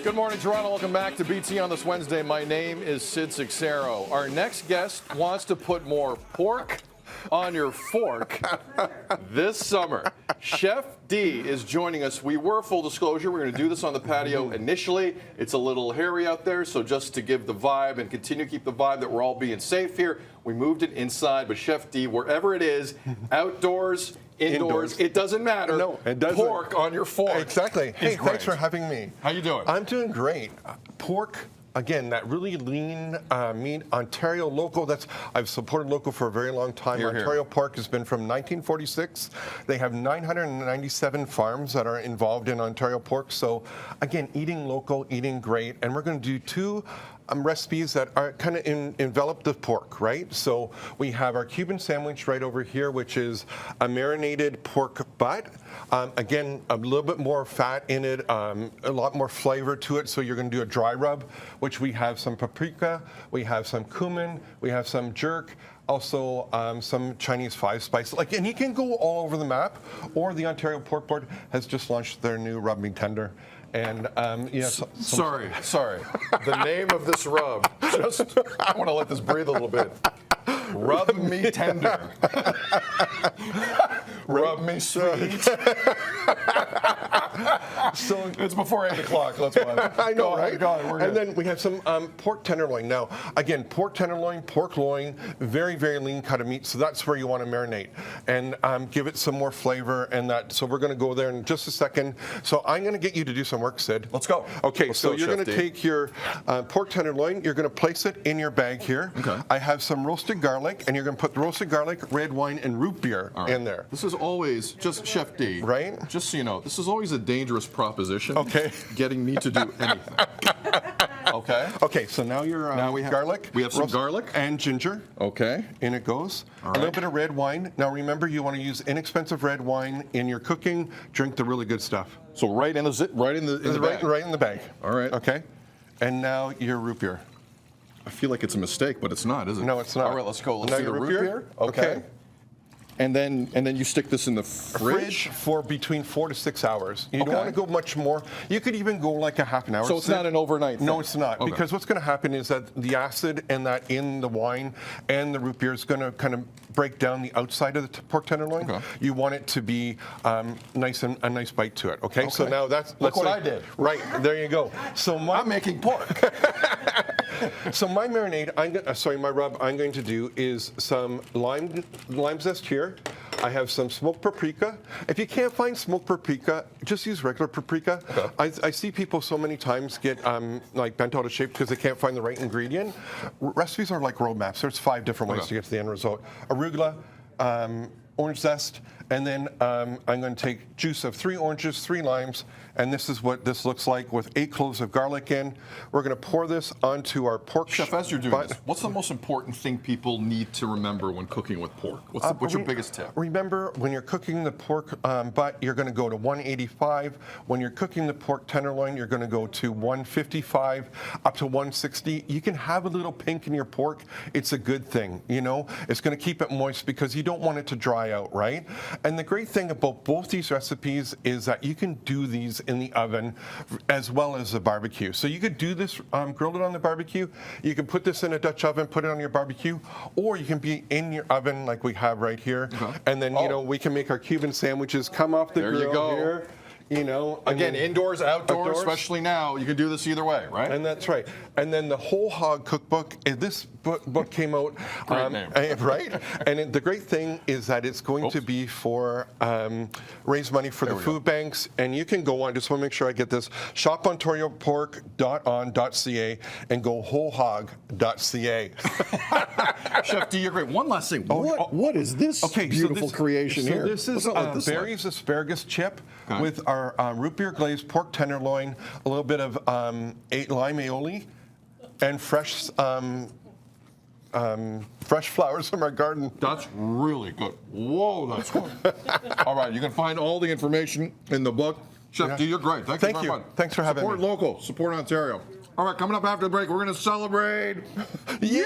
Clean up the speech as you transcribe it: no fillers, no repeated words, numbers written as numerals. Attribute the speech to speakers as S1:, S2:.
S1: Good morning, Toronto. Welcome back to BT on this Wednesday. My name is Sid Sixero. Our next guest wants to put more pork on your fork this summer. Chef D is joining us. We were, full disclosure, we're going to do this on the patio initially. It's a little hairy out there, so just to give the vibe and continue to keep the vibe that we're all being safe here, we moved it inside. But Chef D, wherever it is, outdoors, indoors, it doesn't matter.
S2: No, it doesn't.
S1: Pork on your fork.
S2: Exactly. Hey, thanks for having me.
S1: How you doing?
S2: I'm doing great. Pork, again, that really lean meat, Ontario local. I've supported local for a very long time.
S1: Here, here.
S2: Ontario pork has been from 1946. They have 997 farms that are involved in Ontario pork. So, again, eating local, eating great. And we're going to do two recipes that are kind of envelop the pork, right? So we have our Cuban sandwich right over here, which is a marinated pork butt. Again, a little bit more fat in it, a lot more flavor to it. So you're going to do a dry rub, which we have some paprika, we have some cumin, we have some jerk. Also, some Chinese 5-spice. And you can go all over the map. Or the Ontario Pork Board has just launched their new rub me tender. And
S1: Sorry. The name of this rub. I want to let this breathe a little bit. Rub me tender. Rub me sweet.
S2: So
S1: it's before 8 o'clock. Let's watch.
S2: I know, right?
S1: And
S2: then we have some pork tenderloin. Now, again, pork tenderloin, pork loin, very, very lean cut of meat. So that's where you want to marinate and give it some more flavor and that. So we're going to go there in just a second. So I'm going to get you to do some work, Sid.
S1: Let's go.
S2: Okay, so you're going to take your pork tenderloin. You're going to place it in your bag here.
S1: Okay.
S2: I have some roasted garlic, and you're going to put the roasted garlic, red wine, and root beer in there.
S1: This is always, just Chef D,
S2: right?
S1: Just so you know, this is always a dangerous proposition.
S2: Okay.
S1: Getting me to do anything. Okay.
S2: Okay, so now your
S1: now we have
S2: garlic.
S1: We have some garlic.
S2: And ginger.
S1: Okay.
S2: In it goes.
S1: All
S2: a
S1: right.
S2: little bit of red wine. Now remember, you want to use inexpensive red wine in your cooking. Drink the really good stuff.
S1: So right in the bag.
S2: Right in the bag.
S1: All right.
S2: Okay. And now your root beer.
S1: I feel like it's a mistake, but it's not, is it?
S2: No, it's not.
S1: All right, let's go. Let's
S2: now
S1: do the
S2: your
S1: root beer.
S2: Okay.
S1: And then you stick this in the fridge
S2: for between 4 to 6 hours. You don't want to go much more. You could even go like a half an hour.
S1: So it's not an overnight thing?
S2: No, it's not.
S1: Okay.
S2: Because what's going to happen is that the acid and that in the wine and the root beer is going to kind of break down the outside of the pork tenderloin.
S1: Okay.
S2: You want it to be nice and a nice bite to it. Okay. So now that's
S1: look what I did.
S2: Right there you go. So
S1: I'm making pork.
S2: So my marinade, my rub I'm going to do is some lime zest here. I have some smoked paprika. If you can't find smoked paprika, just use regular paprika. Okay. I see people so many times get like bent out of shape because they can't find the right ingredient. Recipes are like roadmaps. There's 5 different ways to get to the end result. Arugula, orange zest, and then I'm going to take juice of 3 oranges, 3 limes, and this is what this looks like with 8 cloves of garlic in. We're going to pour this onto our pork.
S1: Chef, as you're doing this, what's the most important thing people need to remember when cooking with pork? What's your biggest tip?
S2: Remember, when you're cooking the pork butt, you're going to go to 185. When you're cooking the pork tenderloin, you're going to go to 155 up to 160. You can have a little pink in your pork. It's a good thing, you know? It's going to keep it moist because you don't want it to dry out, right? And the great thing about both these recipes is that you can do these in the oven as well as the barbecue. So you could do this, grill it on the barbecue. You can put this in a Dutch oven, put it on your barbecue, or you can be in your oven like we have right here. And then, you know, we can make our Cuban sandwiches come off the grill here. You know,
S1: again, indoors, outdoors, especially now, you can do this either way, right?
S2: And that's right. And then the Whole Hog Cookbook, this book came out,
S1: great name.
S2: Right? And the great thing is that it's going to be for raise money for the food banks. And you can go on, just want to make sure I get this, shopontariopork.on.ca and go wholehog.ca.
S1: Chef D, you're great. One last thing. What is this beautiful creation here?
S2: So this is Barry's asparagus chip with our root beer glazed pork tenderloin, a little bit of lime aioli, and fresh flowers from our garden.
S1: That's really good. Whoa, that's good. All right, you can find all the information in the book. Chef D, you're great. Thank you very much.
S2: Thanks for having me.
S1: Support local. Support Ontario. All right, coming up after the break, we're going to celebrate.
S2: Yeah!